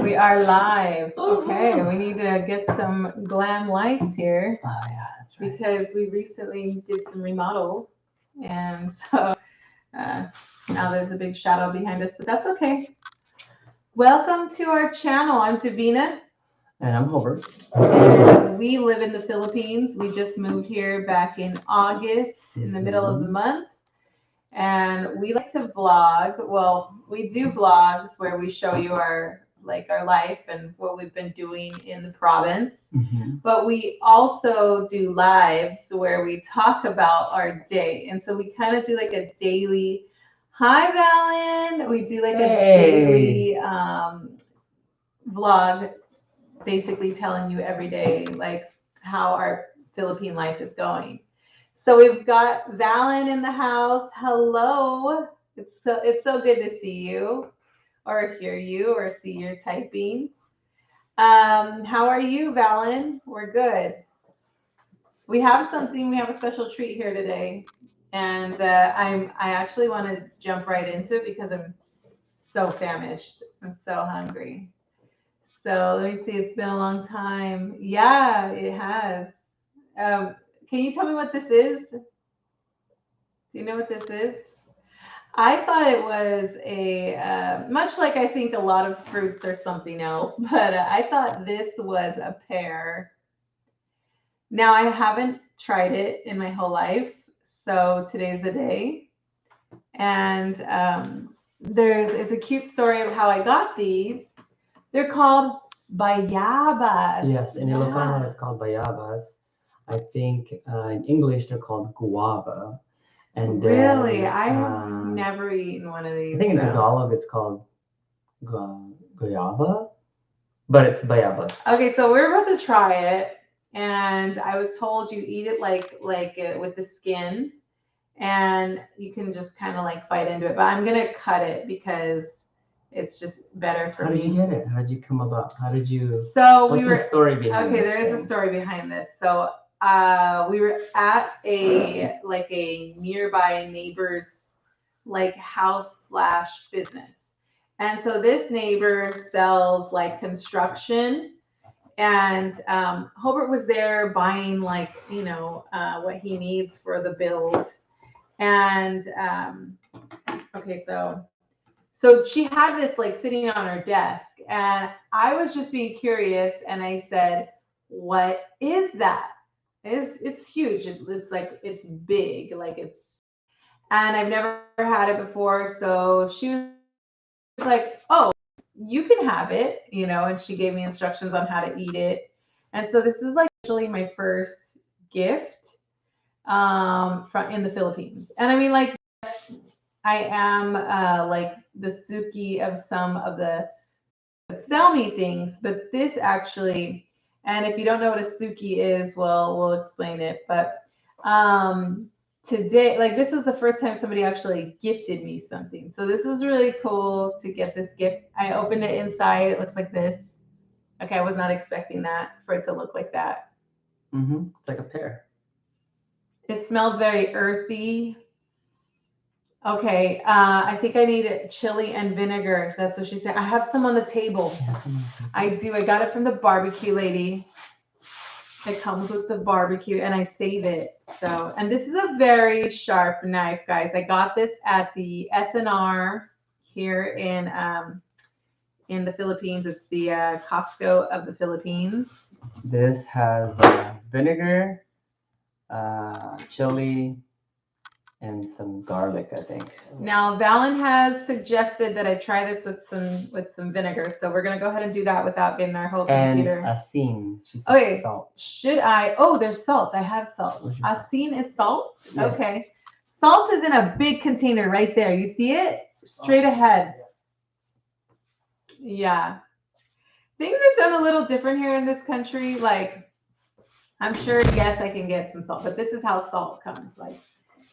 We are live. Okay, we need to get some glam lights here. Oh yeah, that's right. Because we recently did some remodel, and so uh, now there's a big shadow behind us, but that's okay. Welcome to our channel. I'm Davina. And I'm Hobart. We live in the Philippines. We just moved here back in August, in the middle of the month. And we like to vlog. Well, we do vlogs where we show you our life and what we've been doing in the province. But we also do lives where we talk about our day. And so we kind of do like a daily, hi Valen. We do like a daily vlog, basically telling you every day like how our Philippine life is going. So we've got Valen in the house. Hello. It's so good to see you or hear you or see your typing. How are you, Valen? We're good. We have something. We have a special treat here today, and I actually want to jump right into it because I'm so famished. I'm so hungry. So let me see. It's been a long time. Yeah, it has. Um, can you tell me what this is? Do you know what this is? I thought it was a much like I think a lot of fruits or something else, but I thought this was a pear. Now I haven't tried it in my whole life, so today's the day. And there's it's a cute story of how I got these. They're called bayabas. Yes, in Ilocano it's called bayabas. I think in English they're called guava. And Really, then, I have never eaten one of these. I think in Tagalog it's called guayaba, but it's bayabas. Okay, so we're about to try it, and I was told you eat it like with the skin, and you can just kind of like bite into it. But I'm gonna cut it because it's just better for How me. did you get it? How did you come about? How did you? So What's the story behind okay, this there is a thing? story behind this. So we were at a nearby neighbor's like house slash business. And so this neighbor sells like construction, and Hobart was there buying like what he needs for the build. And okay, so she had this like sitting on her desk, and I was just being curious, and I said, "What is that?" It's huge. It's like it's big, like it's, and I've never had it before. So she was like, "Oh, you can have it," and she gave me instructions on how to eat it. And so this is like actually my first gift from in the Philippines. And I mean, like, I am like the Suki of some of the sell me things, but this actually, and if you don't know what a Suki is, well, we'll explain it. But um, today, like, this was the first time somebody actually gifted me something. So this is really cool to get this gift. I opened it inside. It looks like this. Okay, I was not expecting that for it to look like that. It's like a pear. It smells very earthy. Okay, I think I need chili and vinegar. That's what she said. I have some on the table. I do. I got it from the barbecue lady. It comes with the barbecue, and I save it. So, and this is a very sharp knife, guys. I got this at the SNR here in the Philippines. It's the Costco of the Philippines. This has vinegar, chili, and some garlic, I think. Now, Valen has suggested that I try this with some vinegar, so we're gonna go ahead and do that without getting our whole computer. And asin. She said Okay. salt. Should I? Oh, there's salt. I have salt. Where's your salt? Asin is salt? Yes. Okay. Salt is in a big container right there. You see it? Straight ahead. Yeah. Things are done a little different here in this country. Like, I'm sure, yes, I can get some salt, but this is how salt comes. Like,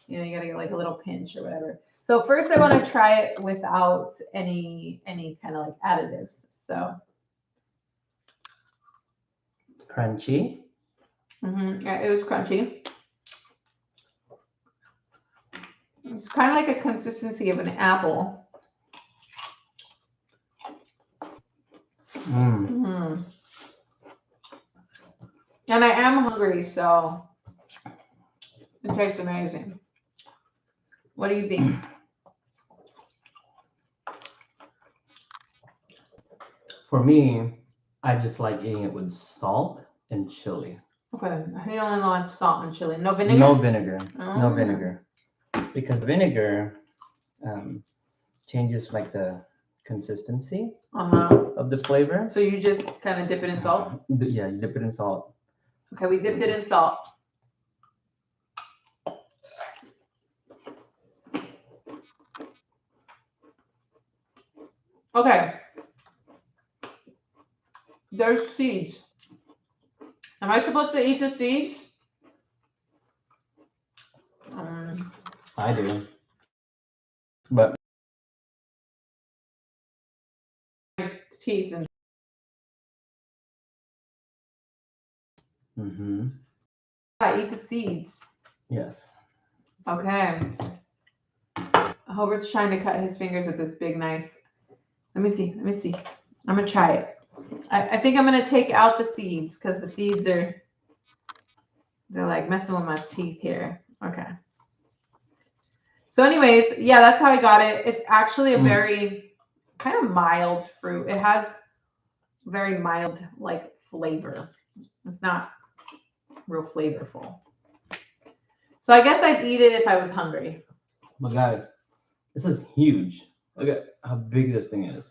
you gotta get like a little pinch or whatever. So first I want to try it without any kind of like additives. So Crunchy. yeah, it was crunchy. It's kind of like a consistency of an apple. Mm. Mhm. And I am hungry, so it tastes amazing. What do you think? For me, I just like eating it with salt and chili. Okay, he only wants salt and chili. No vinegar? No vinegar. No Oh. vinegar. Because vinegar um, changes like the consistency Uh-huh. of the flavor. So you just kind of dip it in salt? Yeah, you dip it in salt. Okay, we dipped it in salt. Okay. There's seeds. Am I supposed to eat the seeds? I do. But Teeth and I eat the seeds. yes. Okay. Hobart's trying to cut his fingers with this big knife. Let me see. Let me see. I'm gonna try it. I think I'm gonna take out the seeds because the seeds they're like messing with my teeth here. Okay. So, anyways, yeah, that's how I got it. It's actually a very kind of mild fruit. It has very mild like flavor. It's not real flavorful. So I guess I'd eat it if I was hungry. But guys, this is huge. Look at how big this thing is.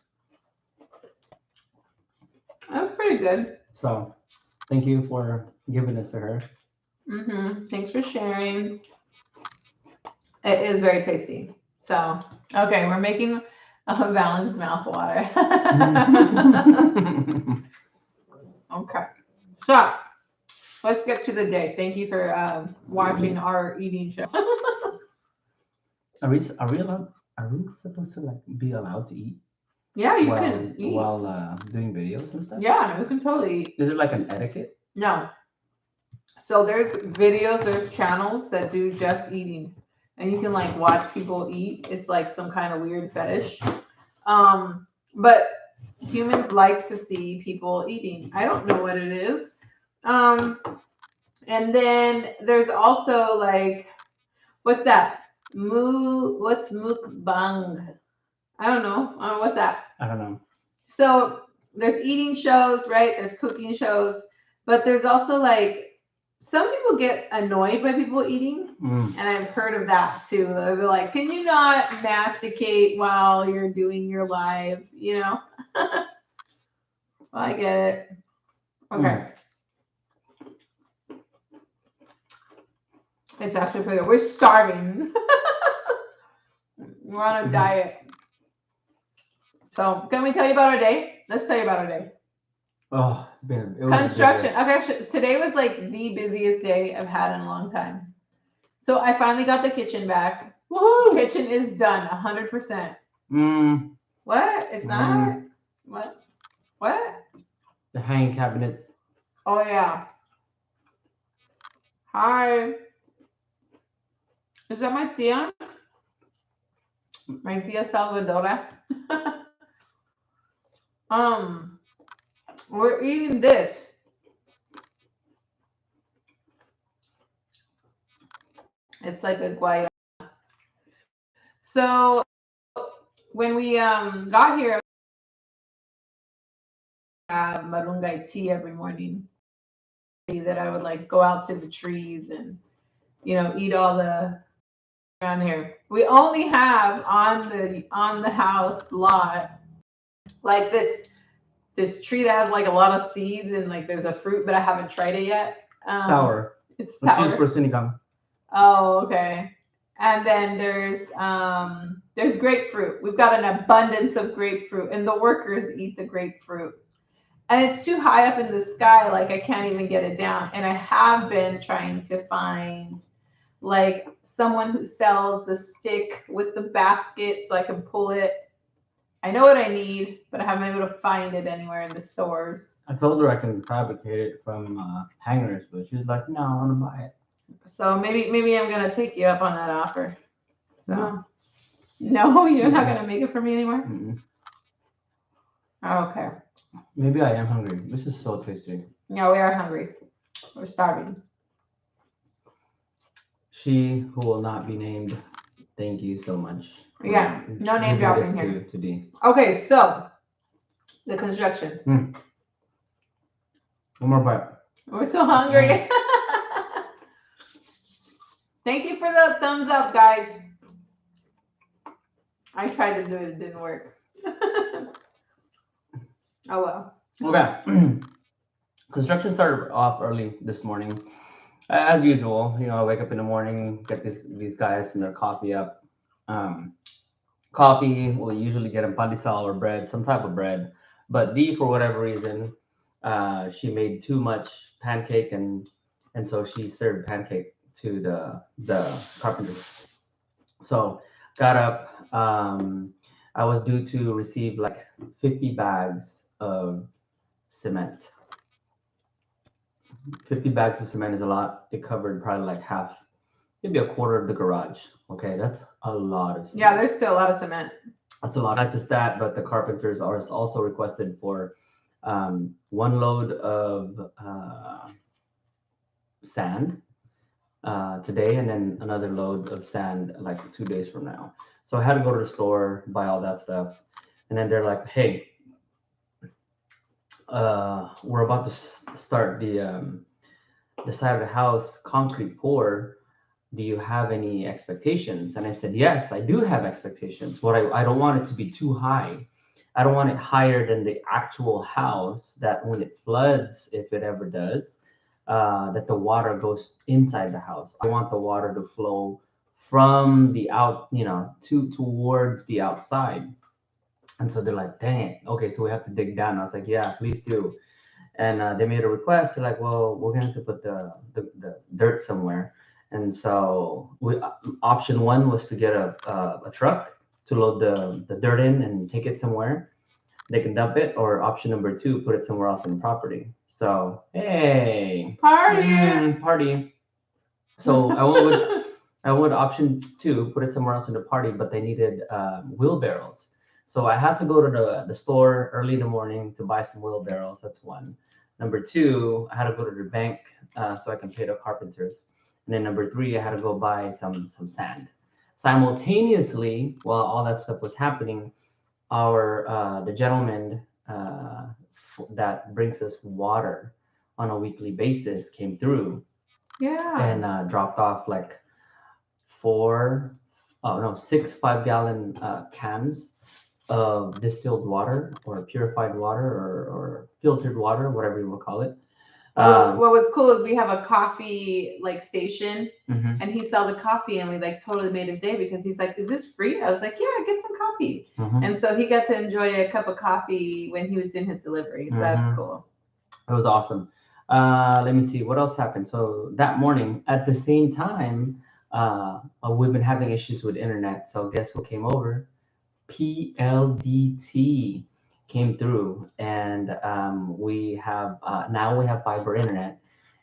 That's pretty good. So, thank you for giving this to her. Thanks for sharing. It is very tasty. So, okay, we're making a balanced mouth water. Okay. So, let's get to the day. Thank you for watching our eating show. Are we allowed? Are we supposed to like be allowed to eat? Yeah, you while, can eat. while doing videos and stuff? Yeah, you can totally eat. Is there like an etiquette? No. So there's videos, there's channels that do just eating, and you can like watch people eat. It's like some kind of weird fetish. But humans like to see people eating. I don't know what it is. And then there's also like, what's that? What's mukbang? I don't know. What's that? I don't know. So there's eating shows, right? There's cooking shows, but there's also like some people get annoyed by people eating, and I've heard of that too. They're like, "Can you not masticate while you're doing your live?" You know. Well, I get it. Okay. It's actually pretty good. We're starving. We're on a diet. So, can we tell you about our day? Let's tell you about our day. Oh, it was Construction. Okay, today was like the busiest day I've had in a long time. So I finally got the kitchen back. Woohoo! Kitchen is done, 100%. What? It's not? What? What? The hanging cabinets. Oh yeah. Hi. Is that my tia? My tia Salvadora. We're eating this. It's like a guayaba. So when we got here, I have marungay tea every morning. That I would like go out to the trees and eat all the around here. We only have on the house lot like this tree that has like a lot of seeds and like there's a fruit, but I haven't tried it yet. Sour. It's sour. Which is for sinigang. Oh, okay. And then there's grapefruit. We've got an abundance of grapefruit, and the workers eat the grapefruit. And it's too high up in the sky, like I can't even get it down. And I have been trying to find like someone who sells the stick with the basket so I can pull it. I know what I need, but I haven't been able to find it anywhere in the stores. I told her I can fabricate it from hangers, but she's like, no, I want to buy it. So maybe I'm gonna take you up on that offer. So no, you're not gonna make it for me anymore. Mm-hmm. Okay. Maybe I am hungry. This is so tasty. Yeah, we are hungry. We're starving. She who will not be named, thank you so much. for Yeah, no name giving dropping this here. to D. Okay, so the construction. One more bite. We're so hungry. Thank you for the thumbs up, guys. I tried to do it, it didn't work. Oh well. Okay. Construction started off early this morning. As usual, I wake up in the morning, get these guys and their coffee up. Coffee, we'll usually get a pandesal or bread, some type of bread. But D, for whatever reason, she made too much pancake, and so she served pancake to the carpenter. So got up. I was due to receive like 50 bags of cement. 50 bags of cement is a lot. It covered probably like half, maybe a quarter of the garage. Okay, that's a lot of cement. Yeah, there's still a lot of cement. That's a lot. Not just that, but the carpenters are also requested for one load of sand today, and then another load of sand like 2 days from now. So I had to go to the store, buy all that stuff, and then they're like, "Hey, we're about to start the side of the house concrete pour. Do you have any expectations?" And I said, "Yes, I do have expectations. What I don't want it to be too high. I don't want it higher than the actual house, that when it floods, if it ever does, that the water goes inside the house. I want the water to flow from the out, towards the outside." And so they're like, "Dang it. Okay, so we have to dig down." I was like, "Yeah, please do." And they made a request. They're like, "Well, we're gonna have to put the dirt somewhere." And so option one was to get a truck to load the dirt in and take it somewhere. They can dump it, or option number two, put it somewhere else in the property. So hey, Party. party. So I would option two, put it somewhere else in the party, but they needed wheelbarrows. So I had to go to the store early in the morning to buy some wheelbarrows. That's one. Number two, I had to go to the bank so I can pay the carpenters. And then number three, I had to go buy some sand. Simultaneously, while all that stuff was happening, our the gentleman that brings us water on a weekly basis came through Yeah. and dropped off like four, oh no, 6 5-gallon cans of distilled water or purified water or filtered water, whatever you want to call it. What was cool is we have a coffee like station, Mhm. and he sell the coffee, and we like totally made his day because he's like, "Is this free?" I was like, "Yeah, get some coffee." Mhm. And so he got to enjoy a cup of coffee when he was doing his delivery. So that's Mhm. cool. It was awesome. Let me see what else happened. So that morning, at the same time, we've been having issues with internet. So guess what came over? PLDT came through, and we have fiber internet,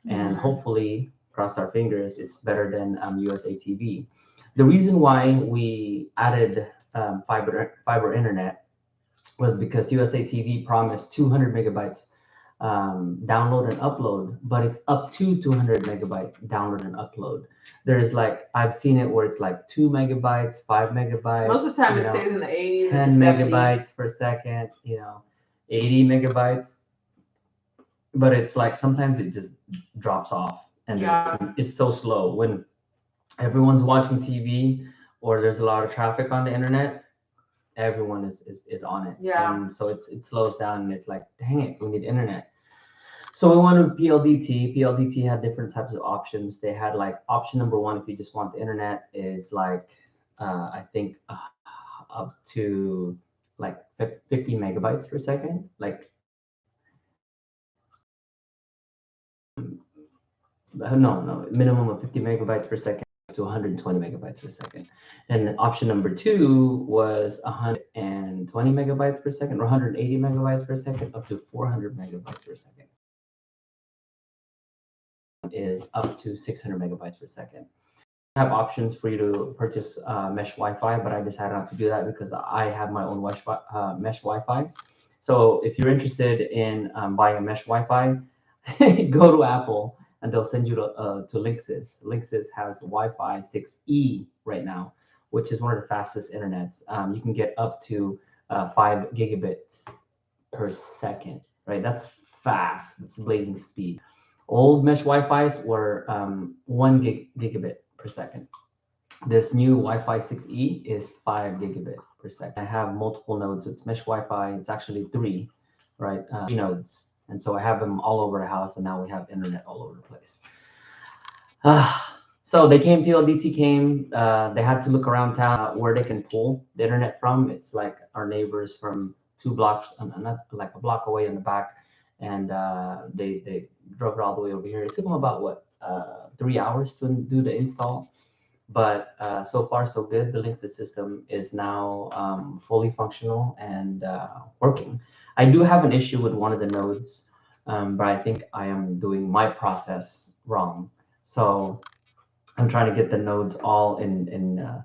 and Mhm. hopefully, cross our fingers, it's better than USA TV. The reason why we added fiber internet was because USA TV promised 200 megabytes download and upload, but it's up to 200 megabyte download and upload. There's like, I've seen it where it's like 2 megabytes, 5 megabytes. Most of the time, it stays in the 80s, 10 and the 70s. megabytes per second, 80 megabytes. But it's like sometimes it just drops off, and Yeah. it's so slow when everyone's watching TV or there's a lot of traffic on the internet. Everyone is on it. Yeah. And so it slows down, and it's like, dang it, we need internet. So we wanted PLDT. PLDT had different types of options. They had like option number one, if you just want the internet, is like I think up to like 50 megabytes per second. Like no, minimum of 50 megabytes per second to 120 megabytes per second. And option number two was 120 megabytes per second or 180 megabytes per second up to 400 megabytes per second. Is up to 600 megabytes per second. I have options for you to purchase mesh Wi-Fi, but I decided not to do that because I have my own mesh Wi-Fi, So if you're interested in buying a mesh Wi-Fi, go to Apple and they'll send you to Linksys. Linksys has Wi-Fi 6E right now, which is one of the fastest internets. You can get up to 5 gigabits per second, right? That's fast. That's blazing speed. Old mesh Wi-Fi's were 1 gigabit per second. This new Wi-Fi 6E is 5 gigabit per second. I have multiple nodes. It's mesh Wi-Fi. It's actually three, right? 3 nodes. And so I have them all over the house, and now we have internet all over the place. So they came, PLDT came, they had to look around town where they can pull the internet from. It's like our neighbors from 2 blocks, not like a block away in the back. And they drove it all the way over here. It took them about, 3 hours to do the install. But so far, so good. The Linksys system is now fully functional and working. I do have an issue with one of the nodes, but I think I am doing my process wrong. So I'm trying to get the nodes all in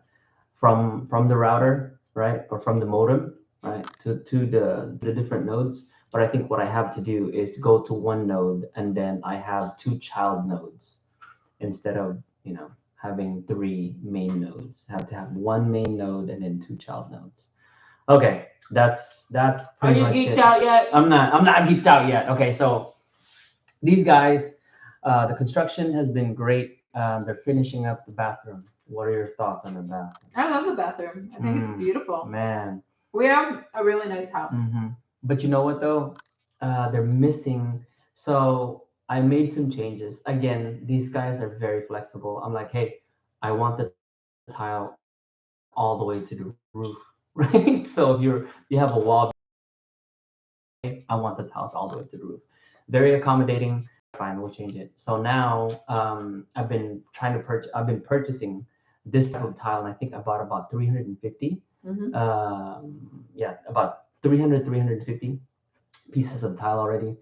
from the router, right, or from the modem, right, to the different nodes. But I think what I have to do is go to one node and then I have 2 child nodes instead of having 3 main nodes. I have to have 1 main node and then 2 child nodes. Okay, that's Are pretty you much geeked it. out yet? I'm not geeked out yet. Okay, so these guys, the construction has been great. They're finishing up the bathroom. What are your thoughts on the bathroom? I love the bathroom. I think it's beautiful. Man. We have a really nice house. But you know what though? They're missing. So I made some changes. Again, these guys are very flexible. I'm like, hey, I want the tile all the way to the roof, right? So if you have a wall, I want the tiles all the way to the roof. Very accommodating. Fine, we'll change it. So now I've been purchasing this type of tile, and I think I bought about 350. Yeah, about 350 pieces of tile already,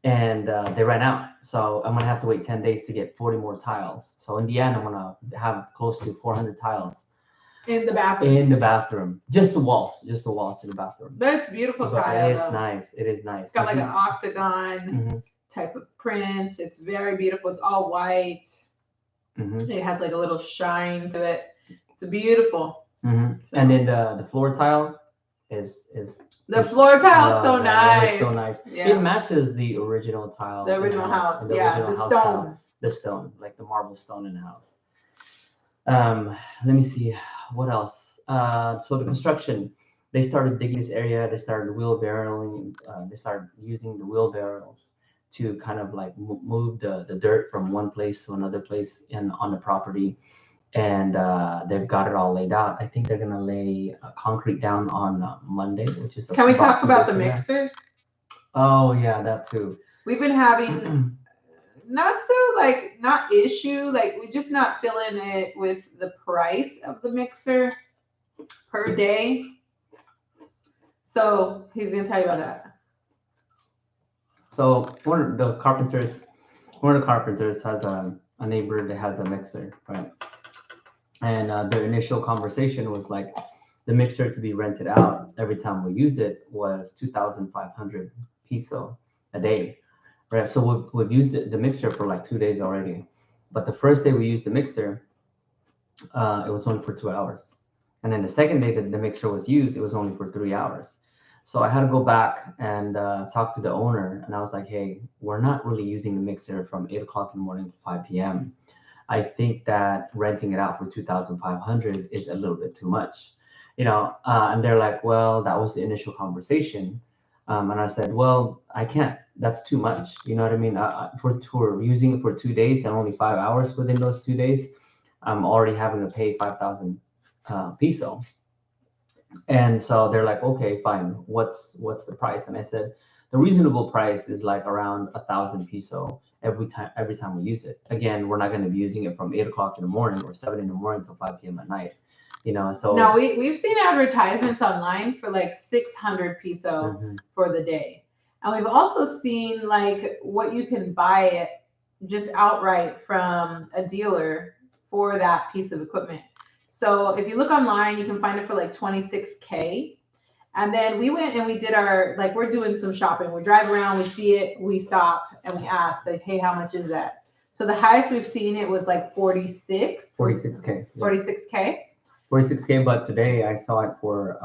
and they ran out. So I'm gonna have to wait 10 days to get 40 more tiles. So in the end, I'm gonna have close to 400 tiles in the bathroom. In the bathroom, just the walls to the bathroom. That's beautiful But tile. it's nice. It is nice. It's got like an octagon type of print. It's very beautiful. It's all white. It has like a little shine to it. It's beautiful. So. And then the floor tile is the floor tile is so nice. It's so nice. Yeah. It matches the original tile. The original house. The original house stone. Tile, the stone, like the marble stone in the house. Let me see what else. So the construction, they started digging this area. They started wheelbarrowing. They started using the wheelbarrows to kind of like move the dirt from one place to another place on the property. And they've got it all laid out. I think they're gonna lay concrete down on Monday, which is. Can we talk about the mixer? Oh yeah, that too. We've been having not issue, like we're just not feeling it with the price of the mixer per day. So he's gonna tell you about that. So one of the carpenters has a neighbor that has a mixer, right? And their initial conversation was like the mixer to be rented out every time we use it was 2,500 peso a day, right? So we've used the mixer for like 2 days already. But the first day we used the mixer, it was only for 2 hours. And then the second day that the mixer was used, it was only for 3 hours. So I had to go back and talk to the owner. And I was like, hey, we're not really using the mixer from 8 o'clock in the morning to 5 p.m. I think that renting it out for 2,500 is a little bit too much, and they're like, well, that was the initial conversation. And I said, well, I can't, that's too much. You know what I mean? For using it for 2 days and only 5 hours within those 2 days, I'm already having to pay 5,000 peso. And so they're like, okay, fine. What's the price? And I said, the reasonable price is like around 1,000 peso every time we use it. Again, we're not going to be using it from 8 o'clock in the morning or 7 in the morning till 5 p.m. at night. So now we've seen advertisements online for like 600 peso for the day. And we've also seen like what you can buy it just outright from a dealer for that piece of equipment. So if you look online, you can find it for like 26K. And then we went and we did our, like, we're doing some shopping. We drive around, we see it, we stop, and we ask, like, hey, how much is that? So the highest we've seen it was like 46. 46K. 46K. 46K, but today I saw it for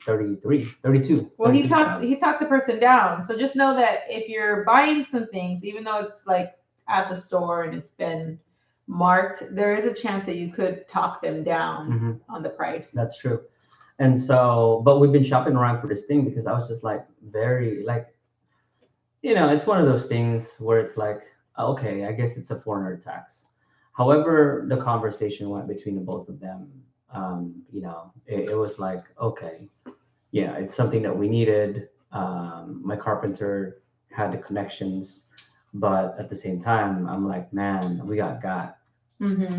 33, 32. Well, he talked the person down. So just know that if you're buying some things, even though it's like at the store and it's been marked, there is a chance that you could talk them down on the price. That's true. And so, but we've been shopping around for this thing because I was just like very like, it's one of those things where it's like, okay, I guess it's a foreigner tax. However, the conversation went between the both of them. It was like, okay, yeah, it's something that we needed. My carpenter had the connections, but at the same time, I'm like, man, we got.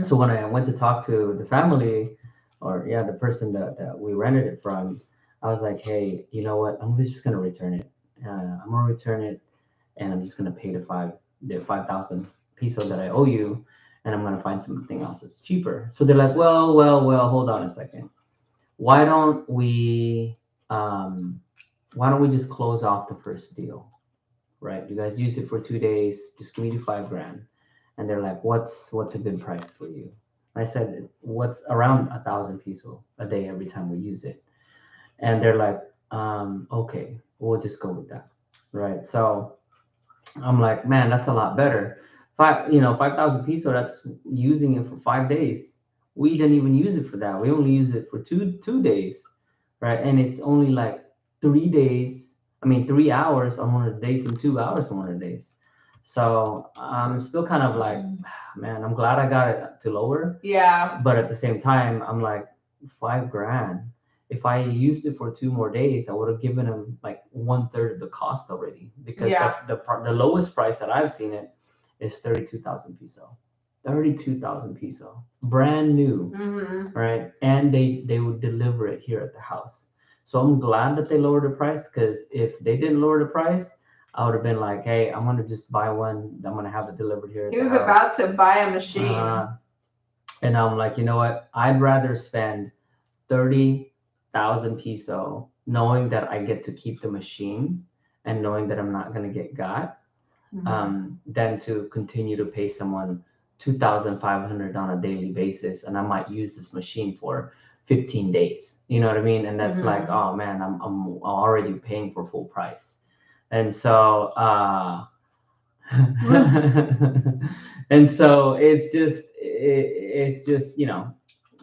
So when I went to talk to the family, or the person that we rented it from, I was like, hey, you know what? I'm just gonna return it. I'm gonna return it, and I'm just gonna pay the 5,000 peso that I owe you, and I'm gonna find something else that's cheaper. So they're like, well, hold on a second. Why don't we just close off the first deal, right? You guys used it for 2 days. Just give me the $5,000. And they're like, what's a good price for you? I said, what's around 1,000 peso a day every time we use it? And they're like, okay, we'll just go with that, right? So I'm like, man, that's a lot better. 5,000 peso. That's using it for 5 days. We didn't even use it for that. We only used it for two days, right? And it's only like 3 days. 3 hours on one of the days and 2 hours on one of the days. So I'm still kind of like, man, I'm glad I got it to lower. Yeah. But at the same time, I'm like, $5,000. If I used it for 2 more days, I would have given them like 1/3 of the cost already. Because the lowest price that I've seen it is 32,000 peso. 32,000 peso. Brand new. Right? And they would deliver it here at the house. So I'm glad that they lowered the price, because if they didn't lower the price, I would have been like, hey, I'm going to just buy one. I'm going to have it delivered here. He was about to buy a machine. And I'm like, you know what? I'd rather spend 30,000 peso knowing that I get to keep the machine and knowing that I'm not going to get got, than to continue to pay someone 2,500 on a daily basis. And I might use this machine for 15 days. You know what I mean? And that's like, oh man, I'm already paying for full price. And so, and so it's just,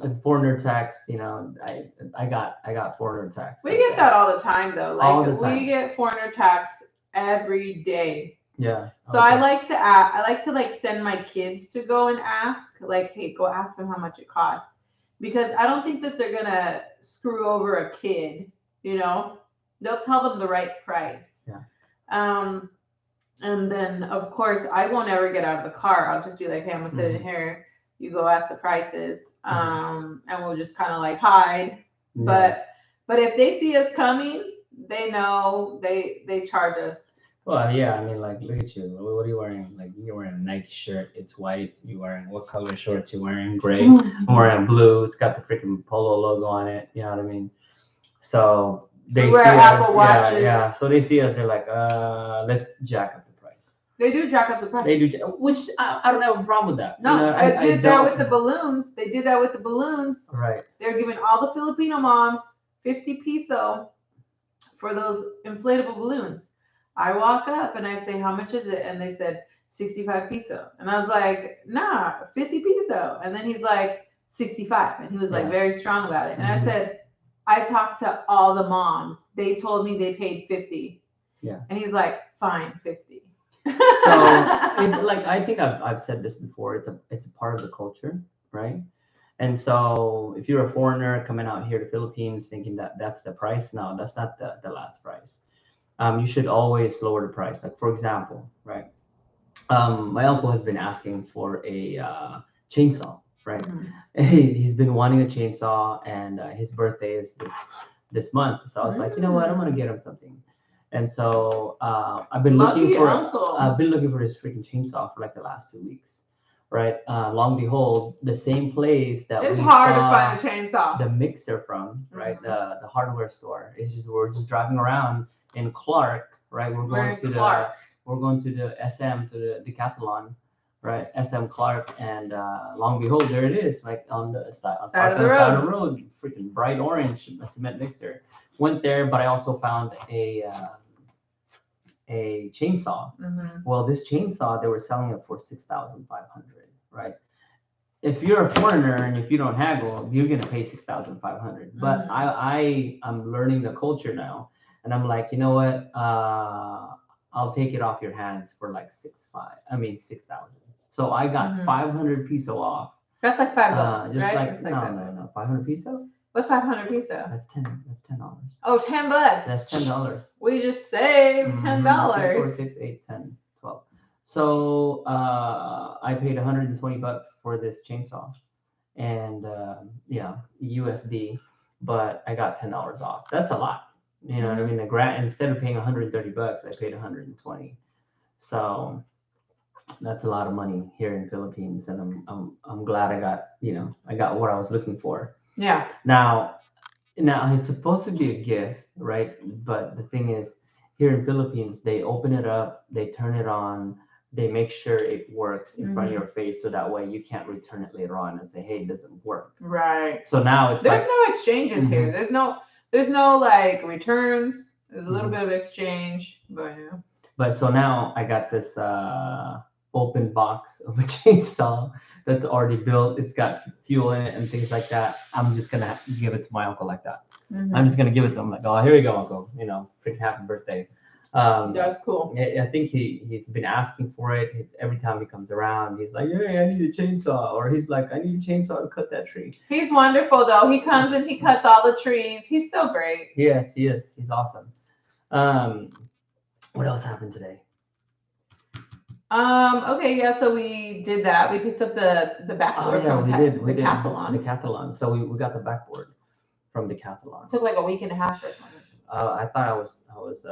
a foreigner tax. I got foreigner tax. We get that all the time though. Like all the time. We get foreigner taxed every day. Yeah. So I like to like send my kids to go and ask, like, hey, go ask them how much it costs, because I don't think that they're gonna screw over a kid. They'll tell them the right price. Yeah. And then of course I won't ever get out of the car. I'll just be like, hey, I'm gonna sit in here. You go ask the prices. And we'll just kind of like hide. Yeah. But if they see us coming, they know they charge us. Well, yeah, like, look at you. What are you wearing? Like, you're wearing a Nike shirt. It's white. You're wearing, what color shorts you wearing? Gray. I'm wearing blue. It's got the freaking Polo logo on it. You know what I mean? So they wear Apple watches. Yeah. So they see us. They're like, let's jack up the price. They do jack up the price. They do, which I don't have a problem with that. No, I did that with the balloons. They did that with the balloons. Right. They're giving all the Filipino moms 50 peso for those inflatable balloons. I walk up and I say, how much is it? And they said 65 peso. And I was like, nah, 50 peso. And then he's like, 65. And he was like very strong about it. And I said, I talked to all the moms. They told me they paid 50. Yeah. And he's like, fine, 50. So I think I've said this before. It's a part of the culture, right? And so if you're a foreigner coming out here to Philippines thinking that that's the price, no, that's not the last price. You should always lower the price. Like, for example, right? My uncle has been asking for a chainsaw, right? He's been wanting a chainsaw, and his birthday is this month. So I was like, you know what? I'm gonna get him something. And so I've been looking for this freaking chainsaw for like the last 2 weeks. right? Long behold, the same place that It's we hard to saw find a chainsaw. the mixer from, right? The hardware store. It's just we're just driving around in Clark, right? We're We're going in to Clark. we're going to the SM to the Decathlon, right? SM Clark, and long behold, there it is, like on the side, Side of the side of road. the road, freaking bright orange, a cement mixer. Went there, but I also found a chainsaw. Mhm. Well, this chainsaw they were selling it for 6,500, right? If you're a foreigner and if you don't haggle, you're gonna pay 6,500. But Mhm. I'm learning the culture now, and I'm like, you know what? I'll take it off your hands for like 6,000. So I got Mhm. 500 peso off. That's like $5, Just right? like It's no, like no, $5. no, 500 peso. What's 500 peso? That's $10. Oh, $10. That's $10. We just saved $10. 4, 6, 8, 10, 12. So I paid 120 bucks for this chainsaw, and yeah, USD, but I got $10 off. That's a lot. You know what I mean? The grant, instead of paying 130 bucks, I paid 120. So that's a lot of money here in Philippines, and I'm glad I got what I was looking for. Yeah. Now it's supposed to be a gift, right? But the thing is, here in Philippines, they open it up, they turn it on, they make sure it works in front of your face, so that way you can't return it later on and say, "Hey, it doesn't work." Right. So now it's There's like, no exchanges here. There's no like returns. There's a little bit of exchange, but yeah. but so now I got this open box of a chainsaw that's already built. It's got fuel in it and things like that. I'm just gonna give it to my uncle like that. I'm just gonna give it to him like, oh, here you go, uncle. Freaking happy birthday. That's cool. I think he's been asking for it. It's every time he comes around, he's like, "Hey, I need a chainsaw," or he's like, "I need a chainsaw to cut that tree." He's wonderful though. He comes and he cuts all the trees. He's so great. Yes, he is. He's awesome. What else happened today? Okay, yeah, so we did that. We picked up the backboard from We did Decathlon. Decathlon. So we got the backboard from Decathlon. It took like a week and a half or something. I thought I was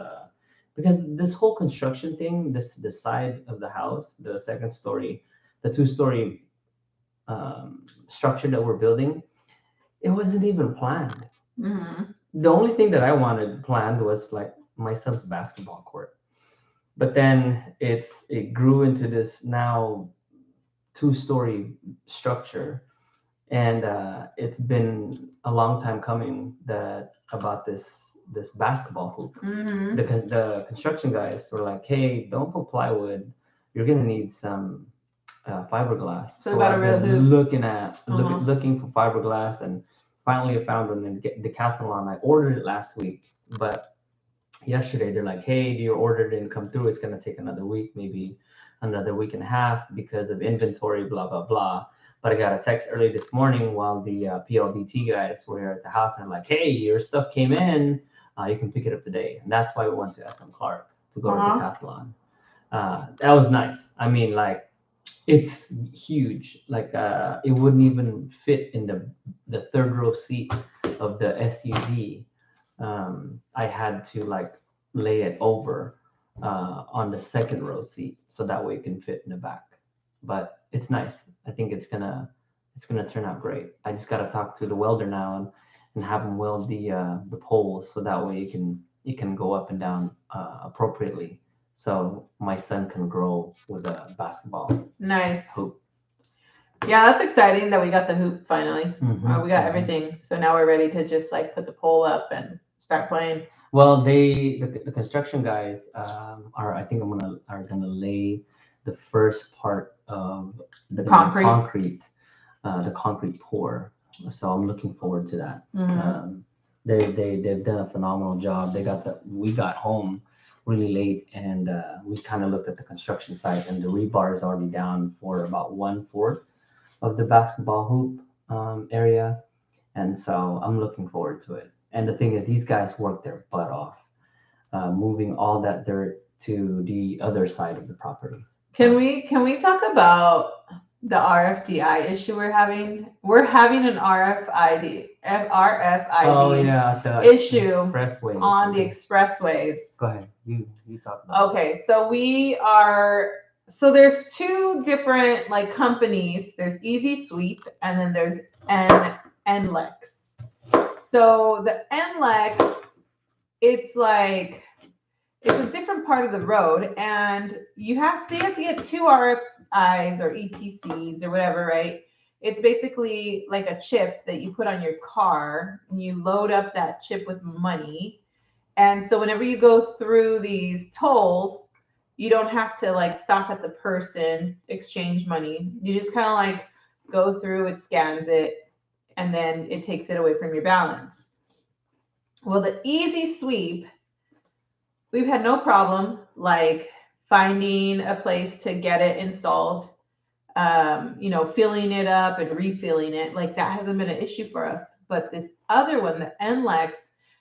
because this whole construction thing, the side of the house, the second story, the 2-story structure that we're building, it wasn't even planned. The only thing that I wanted planned was like my son's basketball court, but then it grew into this now 2-story structure, and it's been a long time coming about this basketball hoop. Because the construction guys were like, "Hey, don't put plywood. You're gonna need some fiberglass." So about a real hoop. Looking for fiberglass, and finally I found one in Decathlon. I ordered it last week, but yesterday they're like, "Hey, your order didn't come through. It's gonna take another week, maybe another week and a half because of inventory, blah blah blah." But I got a text early this morning while the PLDT guys were here at the house, and I'm like, "Hey, your stuff came in. You can pick it up today." And that's why we went to SM Clark to go to Decathlon. That was nice. I mean, like, it's huge. Like, it wouldn't even fit in the third row seat of the SUV. I had to like lay it over on the second row seat so that way it can fit in the back. But it's nice. I think it's gonna turn out great. I just gotta talk to the welder now and have him weld the poles so that way it can go up and down appropriately. So my son can grow with a basketball Nice. hoop. Yeah, that's exciting that we got the hoop finally. We got everything, so now we're ready to just like put the pole up and start playing. Well, the construction guys I think are gonna lay the first part of the concrete pour. So I'm looking forward to that. They've done a phenomenal job. We got home really late, and we kind of looked at the construction site, and the rebar is already down for about 1/4 of the basketball hoop area, and so I'm looking forward to it. And the thing is, these guys work their butt off, moving all that dirt to the other side of the property. Can we talk about the RFDI issue we're having? We're having an RFID Oh yeah, the issue expressways. on the expressways. Go ahead, you talk about Okay, so we are So there's two different like companies. There's Easy Sweep and then there's NLEX. So the NLEX, it's like it's a different part of the road, and you have to get two RFIs or ETCs or whatever, right? It's basically like a chip that you put on your car, and you load up that chip with money. And so whenever you go through these tolls, you don't have to like stop at the person, exchange money. You just kind of like go through, it scans it, and then it takes it away from your balance. Well, the Easy Sweep, we've had no problem like finding a place to get it installed. Filling it up and refilling it, like that hasn't been an issue for us. But this other one, the NLEX,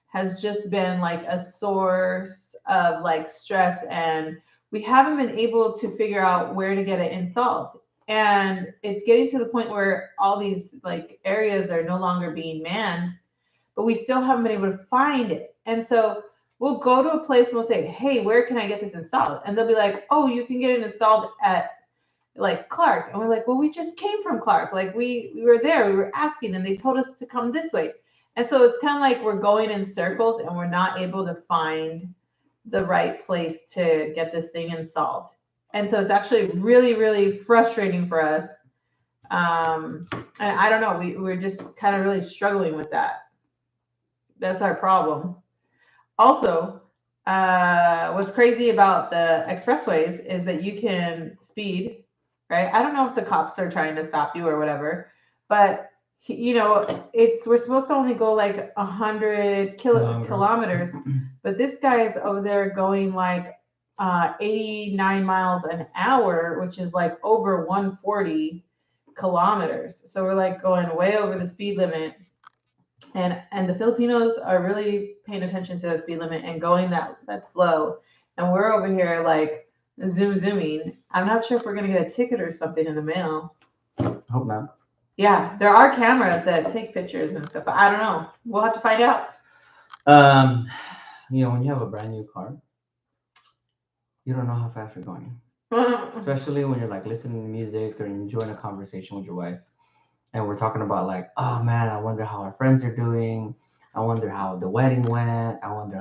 has just been like a source of like stress, and we haven't been able to figure out where to get it installed. And it's getting to the point where all these like areas are no longer being manned, but we still haven't been able to find it. And so we'll go to a place and we'll say, hey, where can I get this installed? And they'll be like, oh, you can get it installed at like Clark. And we're like, well, we just came from Clark. Like we were there, we were asking, and they told us to come this way. And so it's kind of like we're going in circles and we're not able to find the right place to get this thing installed. And so it's actually really, really frustrating for us. And I don't know, we're just kind of really struggling with that. That's our problem. Also, what's crazy about the expressways is that you can speed, right? I don't know if the cops are trying to stop you or whatever, but it's we're supposed to only go like 100 kilometers, but this guy is over there going like 89 miles an hour, which is like over 140 kilometers. So we're like going way over the speed limit, and the Filipinos are really paying attention to the speed limit and going that slow, and we're over here like zooming. I'm not sure if we're gonna get a ticket or something in the mail. Hope not. Yeah, there are cameras that take pictures and stuff, but I don't know. We'll have to find out. When you have a brand new car, you don't know how fast you're going, especially when you're like listening to music or enjoying a conversation with your wife, and we're talking about like, oh man, I wonder how our friends are doing. I wonder how the wedding went. I wonder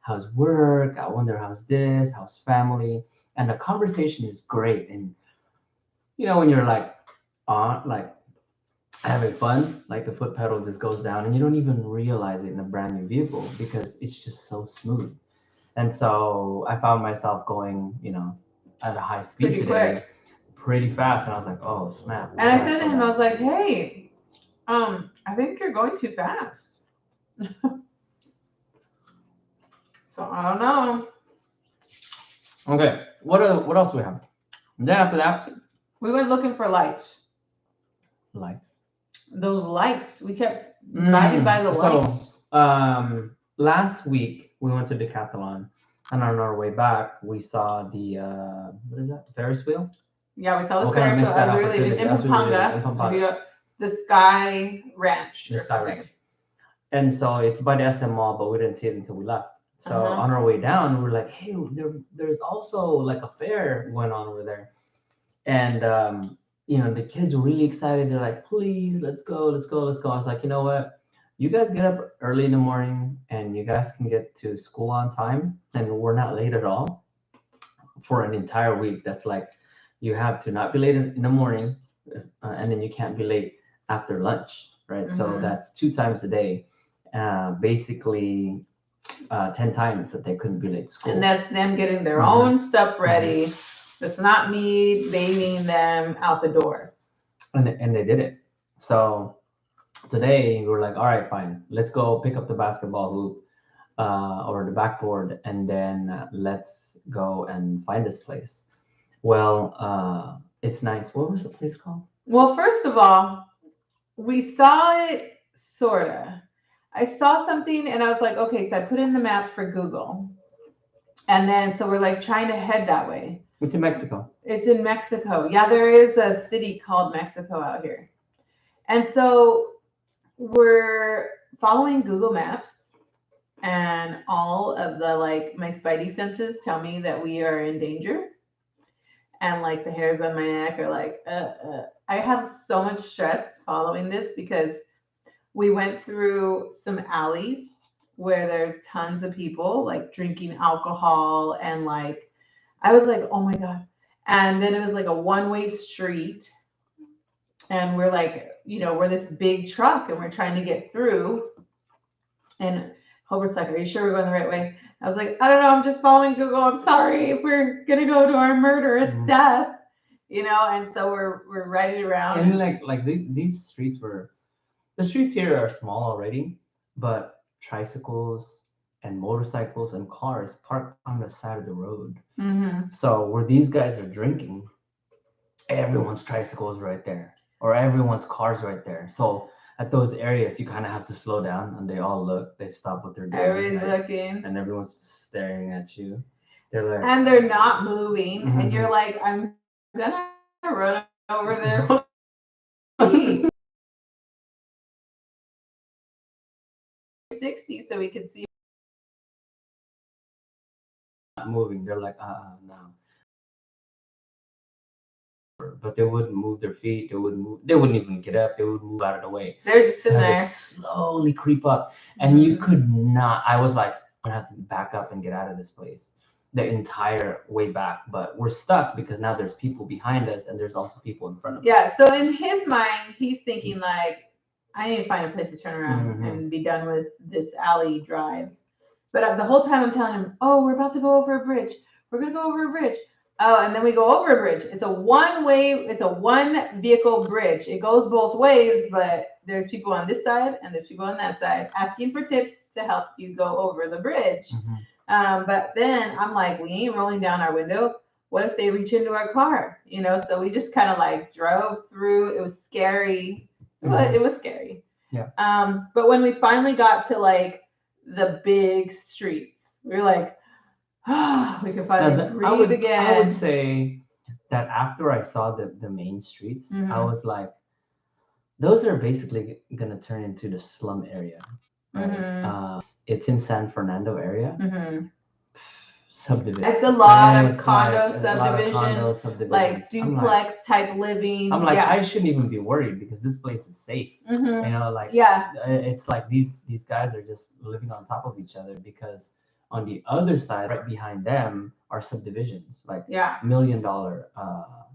how's work. I wonder how's this, how's family, and the conversation is great. And when you're like on like having fun, like the foot pedal just goes down, and you don't even realize it in a brand new vehicle because it's just so smooth. And so I found myself going, at a high speed Pretty today, quick. pretty fast, and I was like, oh snap. And I said to him, I was like, hey, I think you're going too fast. So I don't know. Okay, what else do we have? And then after that, We went looking for lights. lights. Those lights. We kept driving by the lights. So, last week we went to Decathlon, and on our way back we saw the what is that? Ferris wheel. Yeah, we saw the What kind of Ferris wheel missed that as we were leaving in opportunity? In Pampanga. Pampanga. The Sky Ranch. The or Sky something. Ranch. And so it's by the SM Mall, but we didn't see it until we left. So Uh-huh. on our way down, we are like, hey, there's also like a fair going on over there. And the kids were really excited. They're like, please, let's go, let's go, let's go. I was like, you know what? You guys get up early in the morning and you guys can get to school on time, and we're not late at all for an entire week. That's like you have to not be late in the morning, and then you can't be late after lunch, right? So Mhm. that's 2 times a day, basically 10 times that they couldn't be late to school. And that's them getting their Mhm. own stuff ready. It's not me babying them out the door. And they did it. So today we were like, all right, fine, let's go pick up the basketball hoop or the backboard, and then let's go and find this place. Well, it's nice. What was the place called? Well, first of all, we saw it sorta. I saw something and I was like, okay, so I put in the map for Google. And then so we're like trying to head that way. It's in Mexico. It's in Mexico. Yeah, there is a city called Mexico out here. And so we're following Google Maps, and all of the like my spidey senses tell me that we are in danger. and like the hairs on my neck are like, I have so much stress following this because we went through some alleys where there's tons of people like drinking alcohol and like I was like, oh my God. And then it was like a one-way street. And we're like, we're this big truck and we're trying to get through. And Hobart's like, are you sure we're going the right way? I was like, I don't know. I'm just following Google. I'm sorry if we're going to go to our murderous death, And so we're riding around. And these streets the streets here are small already, but tricycles and motorcycles and cars parked on the side of the road. Mm-hmm. So where these guys are drinking, everyone's tricycle is right there, or everyone's car's right there. So at those areas, you kind of have to slow down, and they all look. They stop what they're doing. Everybody's looking, and everyone's staring at you. They're like, and they're not moving, and you're like, I'm gonna run over there. 60 so we could see. Not moving. They're like, no. But they wouldn't move their feet. They wouldn't even get up. They would move out of the way. They're just sitting there. Slowly creep up. And you could not. I was like, I'm gonna have to back up and get out of this place the entire way back. But we're stuck because now there's people behind us and there's also people in front of us. Yeah, so in his mind, he's thinking like, I need to find a place to turn around and be done with this alley drive. But the whole time I'm telling him, oh, we're about to go over a bridge. We're going to go over a bridge. Oh, and then we go over a bridge. It's a one vehicle bridge. It goes both ways, but there's people on this side and there's people on that side asking for tips to help you go over the bridge. But then I'm like, we ain't rolling down our window. What if they reach into our car? So we just kind of like drove through. It was scary. It was scary. Yeah. But when we finally got to like the big streets, we were like, we can finally breathe again. I would say that after I saw the main streets, I was like, those are basically gonna turn into the slum area. Right? It's in San Fernando area. Subdivision. It's a lot of condo subdivision, like duplex type living. I'm like, I shouldn't even be worried because this place is safe. It's like these guys are just living on top of each other because on the other side, right behind them, are subdivisions, like $1 million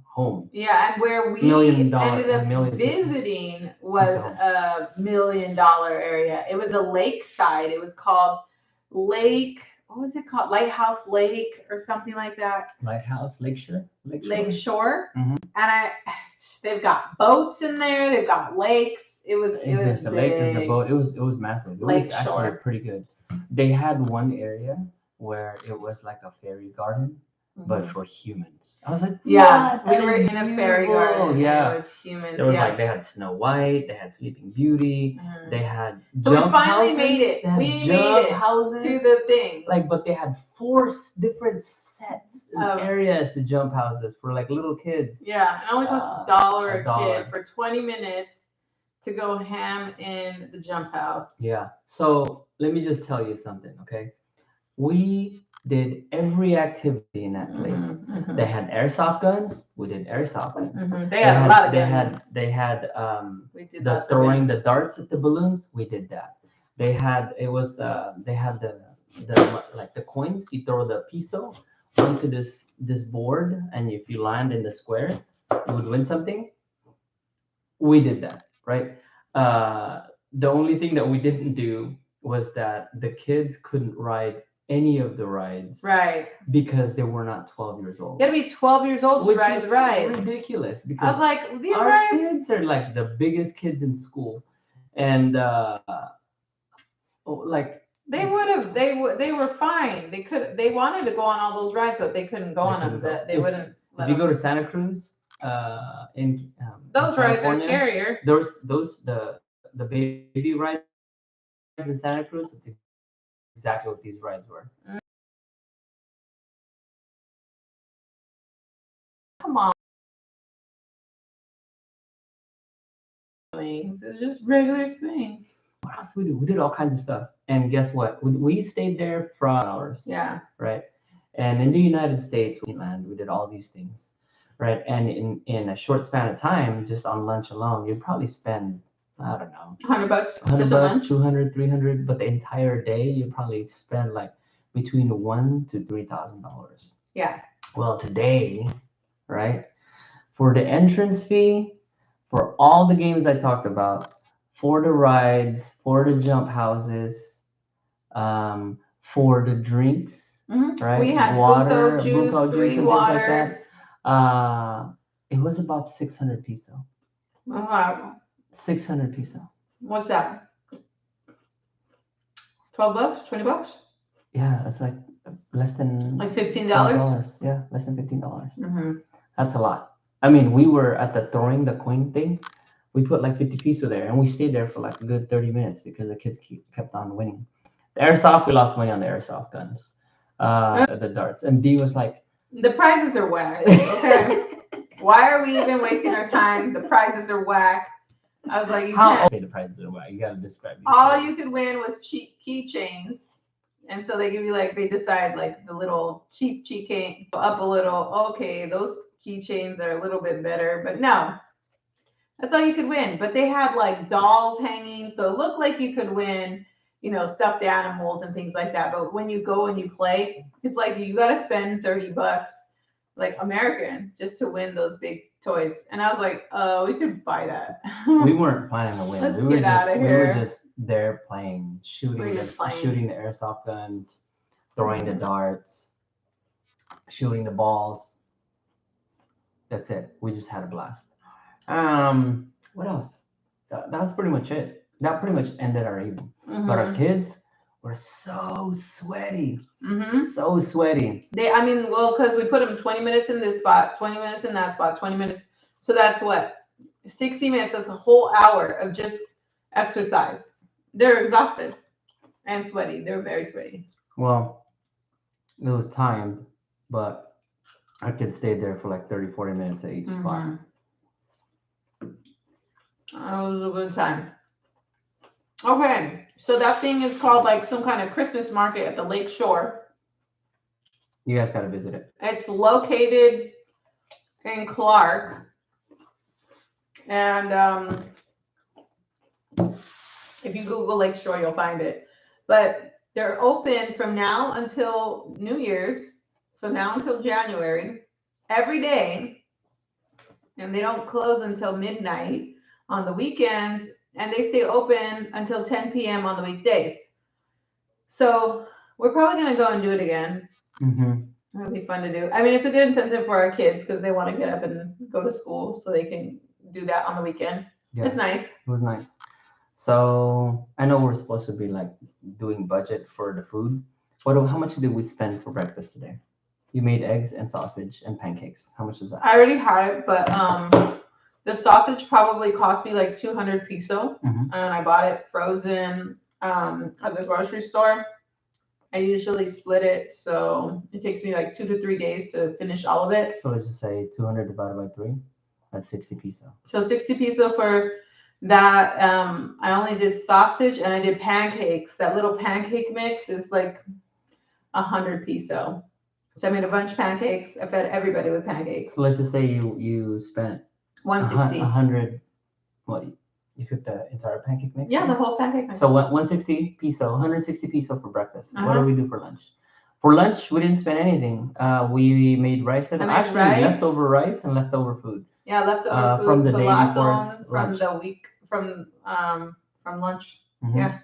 homes. Yeah, and where we ended up visiting was a $1 million area. It was a lakeside. It was called Lake. What was it called? Lighthouse Lake or something like that. Lakeshore. And they've got boats in there. They've got lakes. It was a lake. There's a boat. It was massive. It was actually pretty good. They had one area where it was like a fairy garden, but for humans. I was like, yeah, we were in a fairy garden. Yeah, it was humans. There was like they had Snow White, they had Sleeping Beauty, they had so jump we finally houses, made it. We made it houses to the thing. Like, but they had 4 different sets of areas to jump houses for like little kids. Yeah, it only costs $1 a kid for 20 minutes to go ham in the jump house. Yeah. So let me just tell you something, okay? We did every activity in that place. They had airsoft guns. We did airsoft guns. They had a lot of guns. They had throwing the darts at the balloons. We did that. They had the coins. You throw the piso onto this board, and if you land in the square, you would win something. We did that, right? The only thing that we didn't do was that the kids couldn't ride any of the rides, right? Because they were not 12 years old. You gotta be 12 years old to ride the rides. Ridiculous. Because I was like, these our kids are like the biggest kids in school, and like they were fine. They wanted to go on all those rides, but they couldn't go on them. They wouldn't. If you go to Santa Cruz, in those rides are scarier. The baby rides in Santa Cruz. It's exactly what these rides were. Come on. Swings. It's just regular swings. What else did we do? We did all kinds of stuff. And guess what? We stayed there for hours. Yeah. Right. And in the United States, we did all these things. right? And in a short span of time, just on lunch alone, you'd probably spend, I don't know, $100 100 just a bucks, lunch. 200, 300, but the entire day you probably spend like between $1,000 to $3,000. Yeah. Well, today, right, for the entrance fee, for all the games I talked about, for the rides, for the jump houses, for the drinks, right? We had Water, buko juice, buko 3 juice, and things like waters. that. It was about 600 peso. 600 peso. What's that? $12, $20? Yeah, it's like less than Like $15? $12. Yeah, less than $15. Mm-hmm. That's a lot. I mean, we were at the throwing the coin thing. We put like 50 peso there, and we stayed there for like a good 30 minutes because the kids kept on winning. The airsoft, we lost money on the airsoft guns, the darts, and D was like, the prizes are whack. Okay, why are we even wasting our time? The prizes are whack. I was like, you how can't. say the prices are whack? You gotta describe. All you could win was cheap keychains. And so they give you like, they decide like the little cheap keychain up a little. Okay, those keychains are a little bit better, but no, that's all you could win. But they had like dolls hanging, so it looked like you could win, stuffed animals and things like that. But when you go and you play, it's like you got to spend $30, like American, just to win those big toys. And I was like, oh, we could buy that. We weren't planning to win. Let's we were get just outta we here. were just there playing, shooting the airsoft guns, throwing the darts, shooting the balls. That's it. We just had a blast. What else? That was pretty much it. That pretty much ended our evening. But our kids were so sweaty. So sweaty. Because we put them 20 minutes in this spot, 20 minutes in that spot, 20 minutes. So that's what? 60 minutes. That's a whole hour of just exercise. They're exhausted and sweaty. They're very sweaty. Well, it was timed, but our kids stayed there for like 30, 40 minutes at each spot. It was a good time. Okay, so that thing is called like some kind of Christmas market at the lake shore. You guys got to visit it. It's located in Clark. And if you Google Lake Shore, you'll find it. But they're open from now until New Year's. So now until January, every day. And they don't close until midnight on the weekends. And they stay open until 10 p.m. on the weekdays. So we're probably going to go and do it again. It'll be fun to do. I mean, it's a good incentive for our kids because they want to get up and go to school so they can do that on the weekend. Yeah. It's nice. It was nice. So I know we're supposed to be like doing budget for the food. How much did we spend for breakfast today? You made eggs and sausage and pancakes. How much is that? I already had it, but the sausage probably cost me like 200 peso. And I bought it frozen at the grocery store. I usually split it, so it takes me like 2 to 3 days to finish all of it. So let's just say 200 divided by 3. That's 60 peso. So 60 peso for that. I only did sausage and I did pancakes. That little pancake mix is like 100 peso. So I made a bunch of pancakes. I fed everybody with pancakes. So let's just say you spent 160. 100. What? You cooked the entire pancake mix? Yeah, the whole pancake mix. So 160 peso, 160 peso for breakfast. What do we do for lunch? For lunch, we didn't spend anything. We made rice and leftover rice and leftover food. Yeah, leftover food from the day before from the week from lunch. Yeah.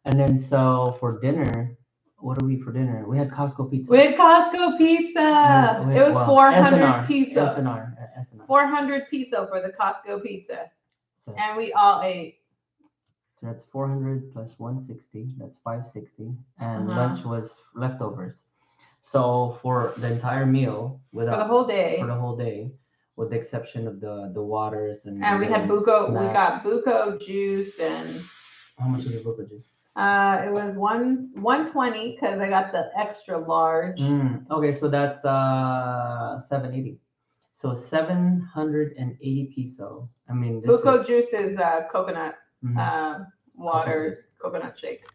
And then so for dinner, what do we eat for dinner? We had Costco pizza. It was 400 peso. SNR. 400 peso for the Costco pizza. So, and we all ate. So that's 400 plus 160. That's 560. And lunch was leftovers. So for the entire meal, for the whole day, with the exception of the waters and we had buko. Snacks. We got buko juice and. How much is the buko juice? It was 120 because I got the extra large. Okay, so that's 780. So 780 peso. I mean, buko juice is coconut waters, coconut shake.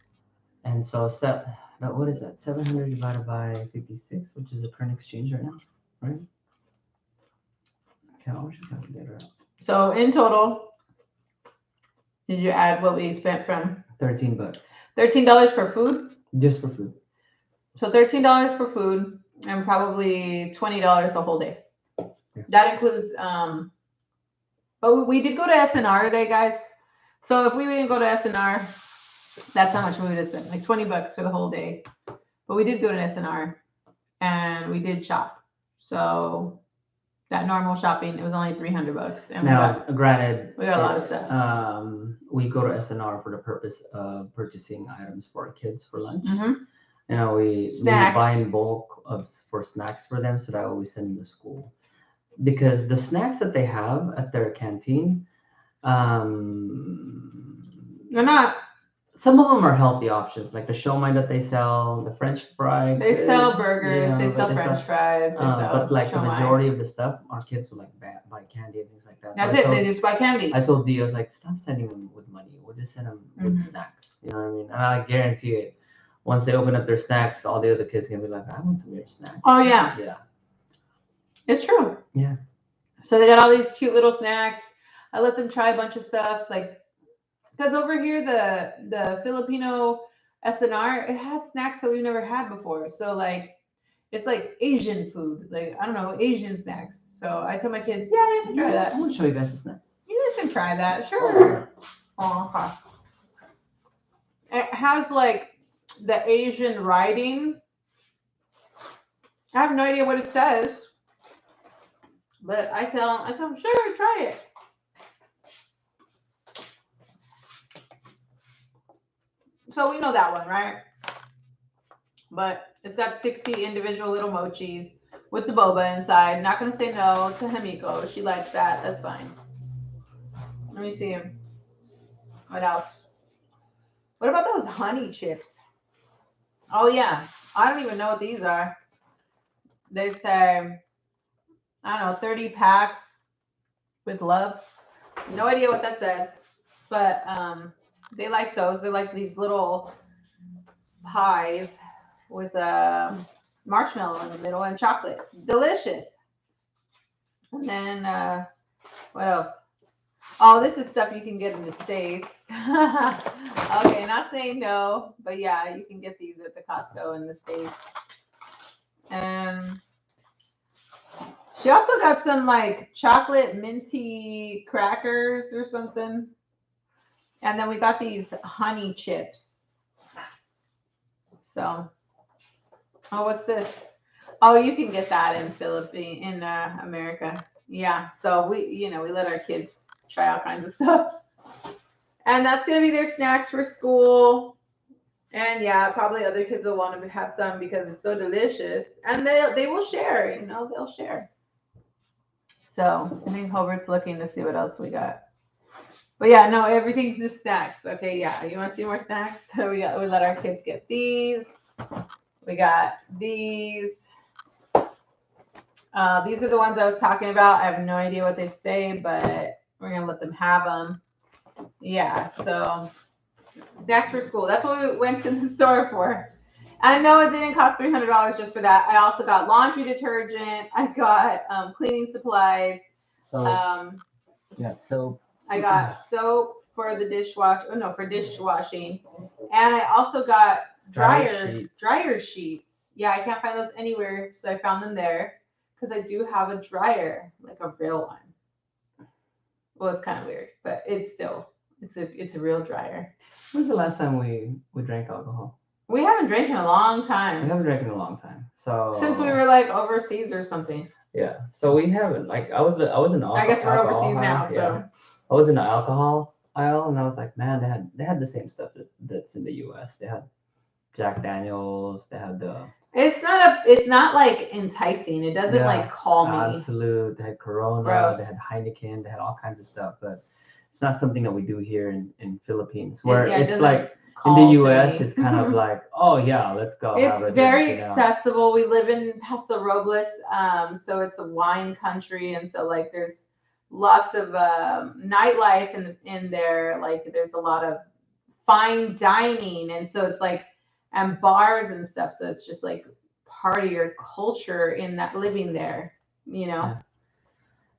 And so what is that? 700 divided by 56, which is the current exchange right now, right? Can't always calculator out. So in total, did you add what we spent from $13 $13 for food? just for food. So $13 for food and probably $20 the whole day. Yeah. That includes but we did go to SNR today, guys. So if we didn't go to SNR, that's how much we would have spent, like $20 for the whole day. But we did go to SNR and we did shop. So that normal shopping, it was only $300, and Now, granted, we got a lot of stuff. We go to SNR for the purpose of purchasing items for our kids for lunch. Mm-hmm. You know, we Snacks. buy in bulk for snacks for them, so that way we send them to school. Because the snacks that they have at their canteen, They're not. some of them are healthy options, like the shomai that they sell, the French fry. They sell burgers. you know, they but sell French fries. They sell but like the shomai. majority of the stuff, our kids will like buy candy and things like that. So That's I it. told- They just buy candy. I told Dio, I was like, stop sending them with money. We'll just send them with Mhm. snacks. You know what I mean? And I guarantee it. Once they open up their snacks, all the other kids are gonna be like, I want some of your snacks. Oh yeah, Yeah. it's true. Yeah. So they got all these cute little snacks. I let them try a bunch of stuff, like because over here the Filipino SNR, it has snacks that we've never had before. So like it's like Asian food, like I don't know, Asian snacks. So I tell my kids, yeah, you can try that. I'm gonna show you guys the snacks. You guys can try that, sure. Oh, okay. It has like the Asian writing. I have no idea what it says, but I tell them, sure, try it. So we know that one, right? But it's got 60 individual little mochis with the boba inside. Not gonna say no to Himiko. She likes that. That's fine. Let me see. What else? What about those honey chips? Oh yeah. I don't even know what these are. They say, I don't know, 30 packs with love. No idea what that says. But they like those. They're like these little pies with marshmallow in the middle and chocolate. Delicious. And then what else? Oh, this is stuff you can get in the States. Okay, not saying no, but yeah, you can get these at the Costco in the States. And she also got some like chocolate minty crackers or something. And then we got these honey chips. So, oh, what's this? Oh, you can get that in America. Yeah. So we let our kids try all kinds of stuff. And that's gonna be their snacks for school. And yeah, probably other kids will want to have some because it's so delicious. And they will share, they'll share. So I think Hobart's looking to see what else we got. But yeah, no, everything's just snacks. Okay, yeah. You want to see more snacks? So we let our kids get these. We got these. These are the ones I was talking about. I have no idea what they say, but we're gonna let them have them. Yeah, so snacks for school. That's what we went to the store for. And I know it didn't cost $300 just for that. I also got laundry detergent. I got cleaning supplies. So yeah, soap. I got soap for the for dishwashing. And I also got dryer sheets. Yeah, I can't find those anywhere, so I found them there because I do have a dryer, like a real one. Well, it's kind of weird, but it's a real dryer. When was the last time we drank alcohol? We haven't drank in a long We time. haven't drank in a long time. So Since we were like overseas or something. yeah. So we haven't. Like I was in the I guess we're alcohol overseas now, aisle, so yeah. I was in the alcohol aisle and I was like, man, they had the same stuff that's in the US. They had Jack Daniels, they had the it's not like enticing. It doesn't Yeah, like call me. Absolute, they had Corona, Gross. they had Heineken, they had all kinds of stuff, but it's not something that we do here in Philippines where Yeah, it it's doesn't like in call the to US me. it's kind of like, oh yeah, let's go. have a It's very drink, you know. accessible. We live in Paso Robles, so it's a wine country, and so like there's lots of nightlife in there. Like there's a lot of fine dining, and so it's like and bars and stuff. So it's just like part of your culture in that living there, Yeah.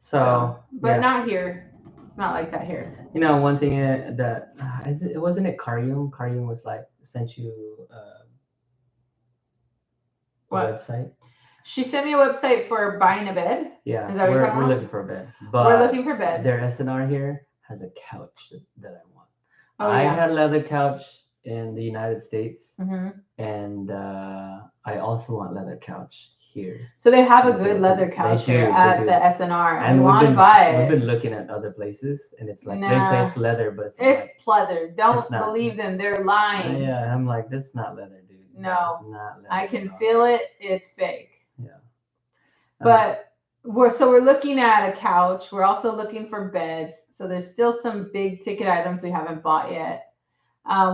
So but yeah, not here. It's not like that here. one thing that it wasn't it Karyum. Karyum was like sent you a What? website. She sent me a website for buying a bed. Yeah, Is that what you're talking we're about? looking for a bed, We're but looking for beds. their SNR here has a couch that I want. Oh I yeah. had a leather couch in the United States, hmm and I also want leather couch here. So they have in a the good leather Philippines. couch They here do, at they the do. SNR, and And we we've want to been buy we've it. been looking at other places, and it's like they Nah. say it's leather, but it's It's like pleather. Don't it's not. believe them. They're lying. Yeah, I'm like, this is not leather, dude. No. It's not leather I at can all. feel it. It's fake. Yeah. But we're looking at a couch. We're also looking for beds. So there's still some big ticket items we haven't bought yet.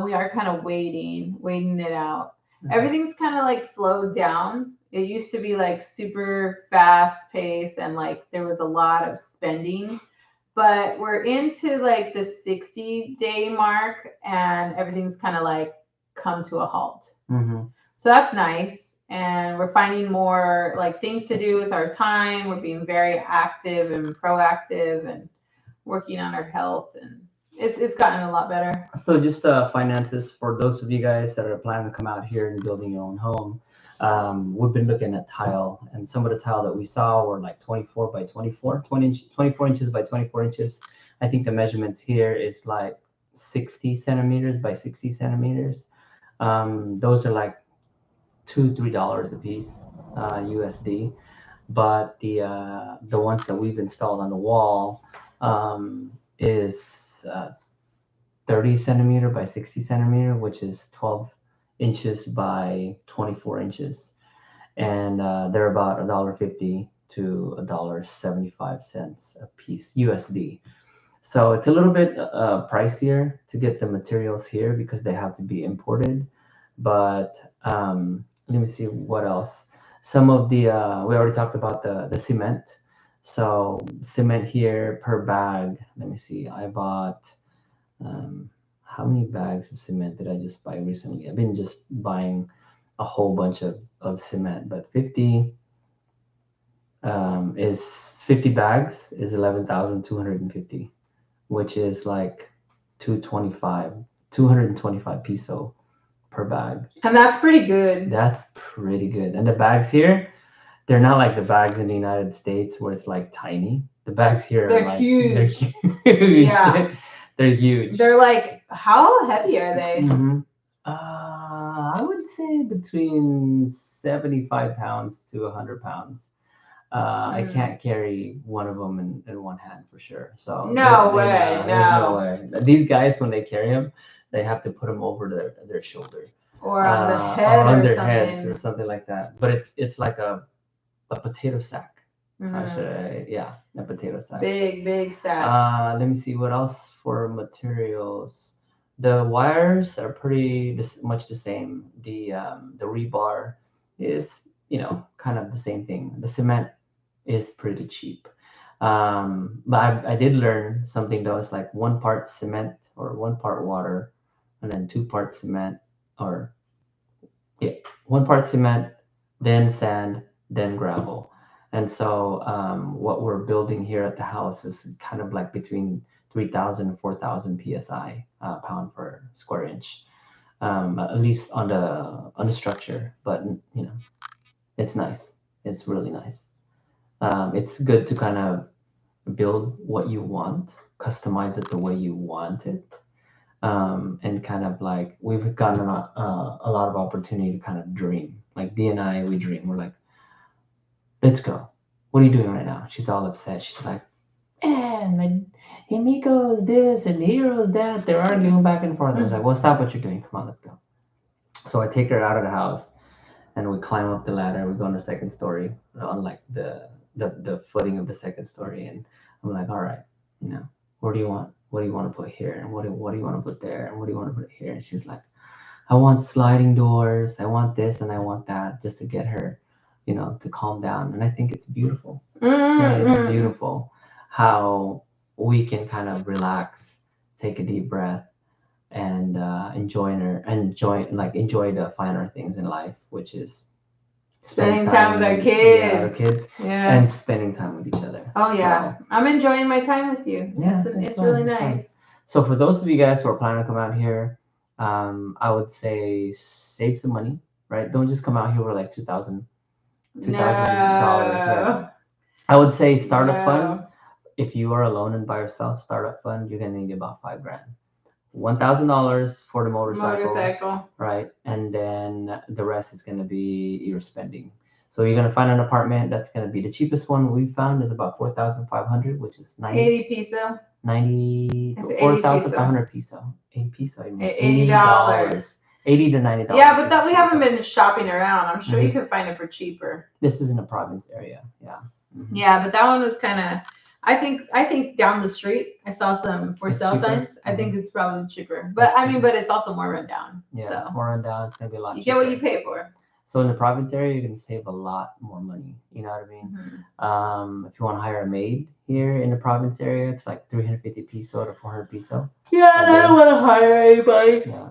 We are kind of waiting it out. Everything's kind of like slowed down. It used to be like super fast paced and like there was a lot of spending. But we're into like the 60-day mark and everything's kind of like come to a halt. Mm-hmm. So that's nice. And we're finding more like things to do with our time. We're being very active and proactive and working on our health, and it's gotten a lot better. So just finances for those of you guys that are planning to come out here and building your own home. We've been looking at tile, and some of the tile that we saw were like 24 by 24, 24 inches by 24 inches. I think the measurements here is like 60 centimeters by 60 centimeters. Those are like $2-3 a piece, USD. But the ones that we've installed on the wall is 30 centimeter by 60 centimeter, which is 12 inches by 24 inches. And they're about $1.50 to $1.75 a piece USD. So it's a little bit pricier to get the materials here because they have to be imported. But let me see what else. Some of the we already talked about the cement. So cement here per bag. Let me see. I bought how many bags of cement did I just buy recently? I've been just buying a whole bunch of cement, but 50 bags is 11,250, which is like 225 peso per bag. And that's pretty good. That's pretty good. And the bags here, they're not like the bags in the United States where it's like tiny. The bags here They're are like huge. they're huge. Yeah. They're huge. They're like, how heavy are they? Mhm. I would say between 75 pounds to 100 pounds. I can't carry one of them in one hand for sure. So No way, there's no no. way. These guys, when they carry them, they have to put them over their shoulder Or on the head or on or their something. heads or something like that. But it's like a potato sack. Mhm. A potato sack. Big sack. Let me see what else for materials. The wires are pretty much the same. The rebar is kind of the same thing. The cement is pretty cheap. But I did learn something though. It's like 1 part cement or 1 part water, and then 2 part cement, or yeah, 1 part cement, then sand, then gravel. And so what we're building here at the house is kind of like between 3,000 and 4,000 psi, pound per square inch, at least on the structure. But it's nice. It's really nice. It's good to kind of build what you want, customize it the way you want it, and kind of like we've gotten a lot of opportunity to kind of dream. Like D and I, we dream. We're like, let's go. What are you doing right now? She's all upset. She's like, and my Himiko's this and Hero's that. They're arguing back and forth. I was like, well, stop what you're doing. Come on, let's go. So I take her out of the house and we climb up the ladder. We go on the second story, on like the footing of the second story, and I'm like, all right, what do you want? What do you want to put here? And what do you want to put there? And what do you want to put here? And she's like, I want sliding doors. I want this and I want that, just to get her, to calm down. And I think it's beautiful. It's beautiful how we can kind of relax, take a deep breath, and enjoy the finer things in life, which is Spending time with our Yeah, our kids. kids, Yeah. and spending time with each other. Oh yeah, So, I'm enjoying my time with you. Yeah, It's fun, really it's fun. nice. So for those of you guys who are planning to come out here, I would say save some money, right? Don't just come out here with like $2,000. Right? I would say startup fund. If you are alone and by yourself, startup fund, you're gonna need about $5,000. $1,000 for the motorcycle, right? And then the rest is gonna be your spending. So you're gonna find an apartment that's gonna be the cheapest one we found is about 4,500, which is 80 piso. 90 It's 80 4,500 piso. 80 piso. I mean, $80. $80 to $90. Yeah, but that we haven't been shopping around. I'm sure you can find it for cheaper. This is in a province area. Yeah. Mm-hmm. Yeah, but that one was kind of. I think down the street I saw some for sale cheaper? signs. I think it's probably cheaper, but I mean, but it's also more rundown. Yeah, so. It's more rundown. It's gonna be a lot. You cheaper. get what you pay for. So in the province area, you're gonna save a lot more money. You know what I mean? Mm-hmm. If you want to hire a maid here in the province area, it's like 350 peso to 400 peso. Yeah, and I don't want to hire anybody. Yeah.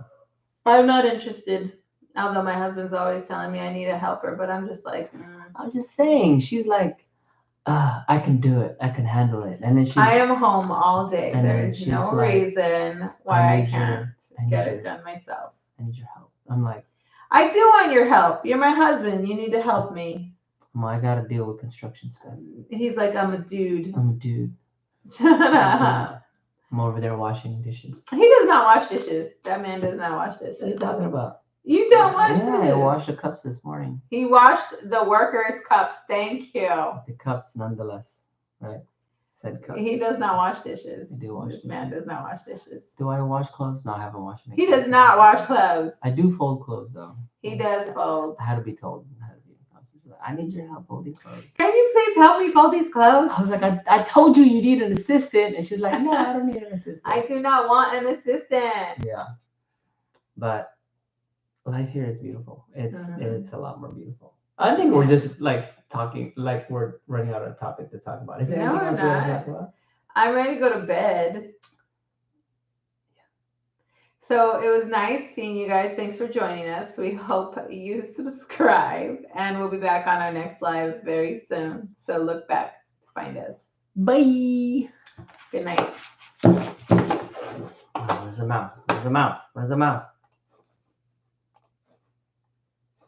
I'm not interested. Although my husband's always telling me I need a helper, but I'm just like, I'm just saying. She's like, I can do it. I can handle it. And then I am home all day. And there is no like, reason why I can't get it done myself. I need your help. I'm like, I do want your help. You're my husband. You need to help me. Well, I gotta deal with construction stuff. He's like, I'm a dude. I'm a dude. Shut up. I'm over there washing dishes. He does not wash dishes. That man does not wash dishes. What are you talking about? You don't wash dishes. I washed the cups this morning. He washed the workers' cups. Thank you. The cups, nonetheless, right? Said cups. He does not wash dishes. I do wash dishes. This man does not wash dishes. Do I wash clothes? No, I haven't washed any. He does not wash clothes. I do fold clothes though. He does fold. I had to be told. I need your help folding clothes. Can you please help me fold these clothes? I was like, I told you you need an assistant. And she's like, no, I don't need an assistant. I do not want an assistant. Yeah. But life here is beautiful. It's a lot more beautiful. I think we're just like talking, like we're running out of topic to talk about. Is there anything else you want to talk about? I'm ready to go to bed. So it was nice seeing you guys. Thanks for joining us. We hope you subscribe, and we'll be back on our next live very soon. So look back to find us. Bye. Good night. Where's the mouse? Where's the mouse? Where's the mouse?